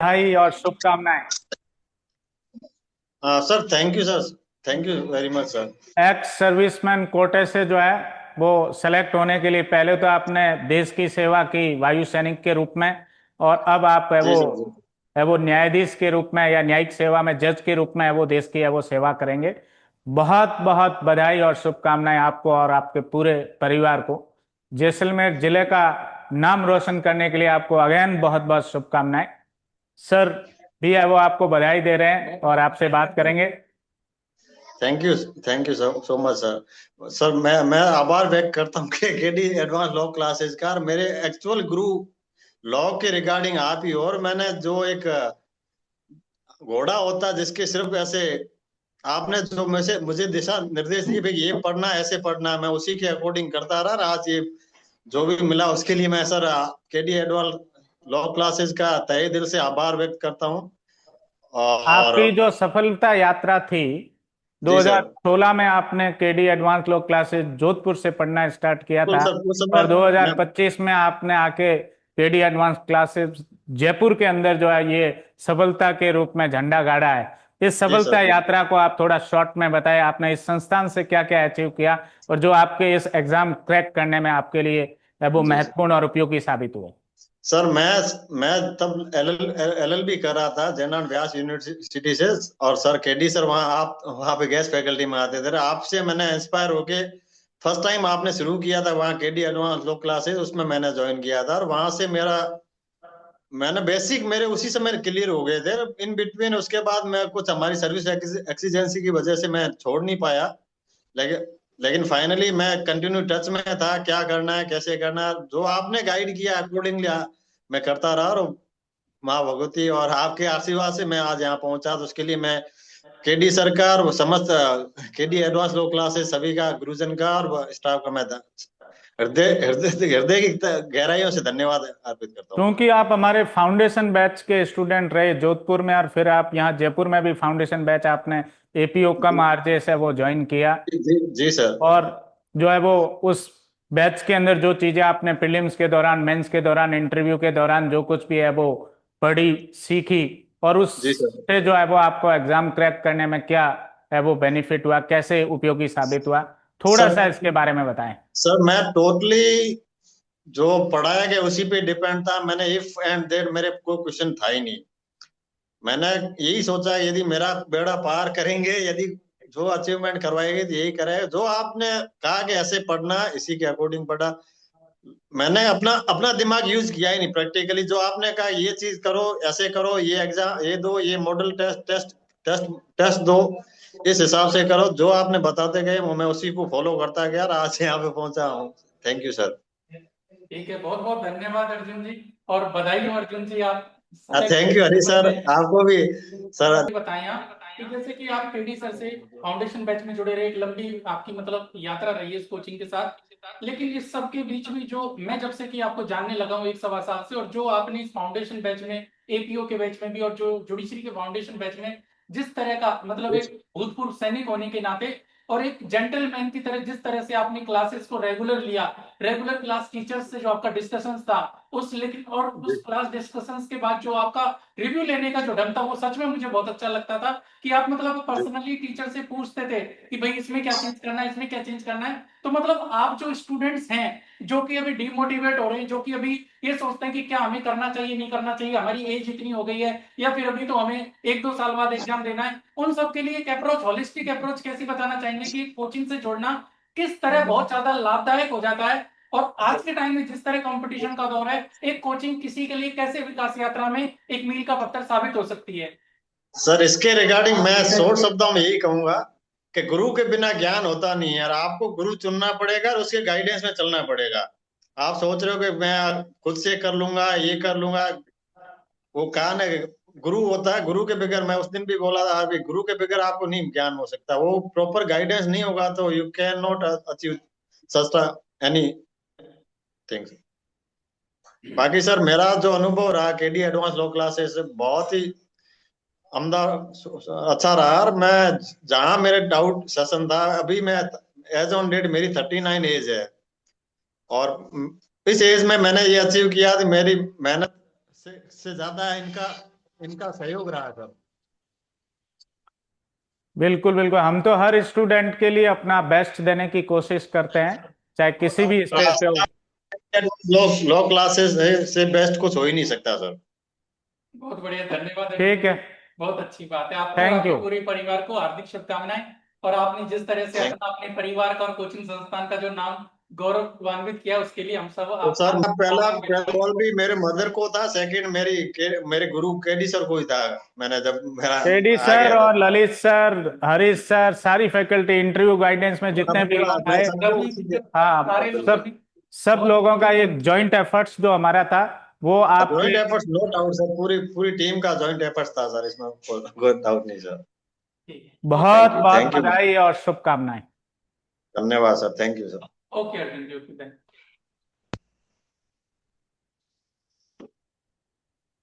बधाई और शुभकामनाएं। Sir thank you sir. Thank you very much sir. Ex serviceman कोटे से जो है वो सेलेक्ट होने के लिए पहले तो आपने देश की सेवा की वायु सैनिक के रूप में, और अब आप जी सर जी। है वो न्यायाधीश के रूप में या न्यायिक सेवा में जज के रूप में है वो देश की है वो सेवा करेंगे। बहुत बहुत बधाई और शुभकामनाएं आपको और आपके पूरे परिवार को। जैसलमेर जिले का नाम रोशन करने के लिए आपको अगेन बहुत बहुत शुभकामनाएं। सर भी है वो आपको बधाई दे रहे हैं और आपसे बात करेंगे। Thank you. Thank you sir so much sir. Sir मैं आभार व्यक्त करता हूँ कि केडी एडवांस लॉ क्लासेस का, और मेरे एक्चुअल गुरु लॉ के रिगार्डिंग आप ही हो। और मैंने जो एक घोड़ा होता है जिसके सिर्फ ऐसे आपने जो मुझे मुझे दिशा निर्देश दिए भाई ये पढ़ना ऐसे पढ़ना, मैं उसी के अकॉर्डिंग करता रहा, और आज ये जो भी मिला उसके लिए मैं sir KD advance law classes का तहे दिल से आभार व्यक्त करता हूँ। और आपकी जो सफलता यात्रा थी जी सर। 2016 में आपने KD advance law classes Jodhpur से पढ़ना स्टार्ट किया बिल्कुल था, सर उस और समय मैं 2025 में आपने आके केडी एडवांस क्लासेस जयपुर के अंदर जो है ये सफलता के रूप में झंडा गाड़ा है। इस जी सफलता सर। यात्रा को आप थोड़ा शॉर्ट में बताएं, आपने इस संस्थान से क्या क्या अचीव किया और जो आपके इस एग्जाम क्रैक करने में आपके लिए वो जी सर। महत्वपूर्ण और उपयोगी साबित हुए। सर मैं तब एलएलबी कर रहा था जयनारायण व्यास यूनिवर्सिटी से। और सर केडी सर वहाँ आप वहाँ पे गेस्ट फैकल्टी में आते थे, आपसे मैंने इंस्पायर होके फर्स्ट टाइम आपने शुरू किया था वहाँ केडी एडवांस लो क्लासेस, उसमें मैंने ज्वाइन किया था। और वहां से मेरा मैंने बेसिक मेरे उसी समय क्लियर हो गए थे। इन बिटवीन उसके बाद मैं कुछ हमारी सर्विस एक्सीजेंसी की वजह से मैं छोड़ नहीं पाया। लेकिन लेकिन फाइनली मैं कंटिन्यू टच में था, क्या करना है कैसे करना है जो आपने गाइड किया अकॉर्डिंगली मैं करता रहा। और माँ भगवती और आपके आशीर्वाद से मैं आज यहाँ पहुंचा, तो उसके लिए मैं केडी सरकार वो समस्त केडी एडवांस लो क्लासेस सभी का गुरुजन का और स्टाफ का मैं हृदय हृदय हृदय की गहराइयों से धन्यवाद अर्पित करता हूँ। क्योंकि आप हमारे फाउंडेशन बैच के स्टूडेंट रहे जोधपुर में, और फिर आप यहाँ जयपुर में भी फाउंडेशन बैच आपने एपीओ कम आरजे से वो ज्वाइन किया, जी सर। और जो है वो उस बैच के अंदर जो चीजें आपने प्रीलिम्स के दौरान, मेंस के दौरान, इंटरव्यू के दौरान जो कुछ भी है वो पढ़ी, सीखी, और जी सर। उससे जो है वो आपको एग्जाम क्रैक करने में क्या है वो बेनिफिट हुआ, कैसे उपयोगी साबित हुआ, थोड़ा सर सा इसके बारे में बताएं। सर मैं टोटली जो पढ़ाया गया उसी पे डिपेंड था। मैंने इफ एंड देट मेरे को क्वेश्चन था ही नहीं। मैंने यही सोचा यदि मेरा बेड़ा पार करेंगे, यदि जो अचीवमेंट करवाएंगे तो यही करेगा जो आपने कहा कि ऐसे पढ़ना इसी के अकॉर्डिंग पढ़ा। मैंने अपना अपना दिमाग यूज किया ही नहीं प्रैक्टिकली। जो आपने कहा ये चीज करो ऐसे करो ये एग्जाम ये दो ये मॉडल टेस्ट टेस्ट दो, इस हिसाब से करो जो आपने बताते गए वो मैं उसी को फॉलो करता गया और आज यहाँ पे पहुंचा हूँ। Thank you sir. ठीक है, बहुत बहुत धन्यवाद अर्जुन जी, और बधाई हो अर्जुन जी, आप थैंक यू हरी सर, आपको भी सर। बताएं आप कि जैसे कि आप केडी सर से फाउंडेशन बैच में जुड़े रहे, एक लंबी आपकी मतलब यात्रा रही है इस कोचिंग के साथ, लेकिन इस सब के बीच में जो मैं जब से कि आपको जानने लगा हूँ 1 सवा साल से, और जो आपने इस फाउंडेशन बैच में, एपीओ के बैच में भी और जो जुडिशरी के फाउंडेशन बैच में जिस तरह का मतलब एक भूतपूर्व सैनिक होने के नाते और एक जेंटलमैन की तरह जिस तरह से आपने क्लासेस को रेगुलर लिया, रेगुलर क्लास टीचर्स से जो आपका डिस्कशन था उस, लेकिन और उस क्लास डिस्कशंस के बाद जो आपका रिव्यू लेने का जो ढंग था वो सच में मुझे बहुत अच्छा लगता था कि आप मतलब पर्सनली टीचर से पूछते थे कि भाई इसमें क्या चेंज करना है, इसमें क्या चेंज करना है। तो मतलब आप जो स्टूडेंट्स हैं जो कि अभी डिमोटिवेट हो रहे हैं, जो कि अभी ये सोचते हैं कि क्या हमें करना चाहिए नहीं करना चाहिए, हमारी एज इतनी हो गई है या फिर अभी तो हमें 1-2 साल बाद एग्जाम देना है, उन सब के लिए एक अप्रोच, होलिस्टिक अप्रोच कैसी बताना चाहेंगे कि कोचिंग से जोड़ना किस तरह बहुत ज्यादा लाभदायक हो जाता है, और आज के टाइम में जिस तरह कंपटीशन का दौर है एक कोचिंग किसी के लिए कैसे विकास यात्रा में एक मील का पत्थर साबित हो सकती है। सर इसके रिगार्डिंग मैं शॉर्ट शब्दों में यही कहूंगा कि गुरु के बिना ज्ञान होता नहीं है, और आपको गुरु चुनना पड़ेगा और उसके गाइडेंस में चलना पड़ेगा। आप सोच रहे हो कि मैं खुद से कर लूंगा ये कर लूंगा, वो कहा ना कि गुरु होता है, गुरु के बगैर, मैं उस दिन भी बोला था अभी, गुरु के बगैर आपको नहीं ज्ञान हो सकता। वो प्रॉपर गाइडेंस नहीं होगा तो you can not achieve such any things. बाकी सर मेरा जो अनुभव रहा केडी एडवांस लो क्लासेस बहुत ही अमदा अच्छा रहा। और मैं जहां मेरे डाउट सेशन था, अभी मैं एज ऑन डेट मेरी 39 एज है, और इस एज में मैंने ये अचीव किया कि मेरी मेहनत से ज्यादा इनका इनका सहयोग रहा सर। बिल्कुल बिल्कुल, हम तो हर स्टूडेंट के लिए अपना बेस्ट देने की कोशिश करते हैं, चाहे किसी भी स्टेज पे हो। लो क्लासेस से बेस्ट कुछ हो ही नहीं सकता सर। बहुत बढ़िया, धन्यवाद। ठीक है, बहुत अच्छी बात है। आपको और थैंक आपके यू। पूरे परिवार को हार्दिक शुभकामनाएं। और आपने जिस तरह से Thank- अपने परिवार का और कोचिंग संस्थान का जो नाम गौरवान्वित किया, उसके लिए हम सब तो सर आपका पहला कॉल भी मेरे मदर को था, सेकंड मेरे गुरु केडी सर को ही था। मैंने जब मेरा केडी आ सर गया था और ललित सर, हरीश सर, सारी फैकल्टी, इंटरव्यू गाइडेंस में जितने भी लोग आए, हाँ, सब लोगों का एक जॉइंट एफर्ट्स जो हमारा था वो आपके joint efforts, no doubt sir, पूरी पूरी टीम का जॉइंट एफर्ट्स था सर, इसमें कोई डाउट नहीं सर। बहुत बहुत थैंक यू, बधाई और शुभकामनाएं। धन्यवाद sir, thank you sir. Okay Arjun ji, okay.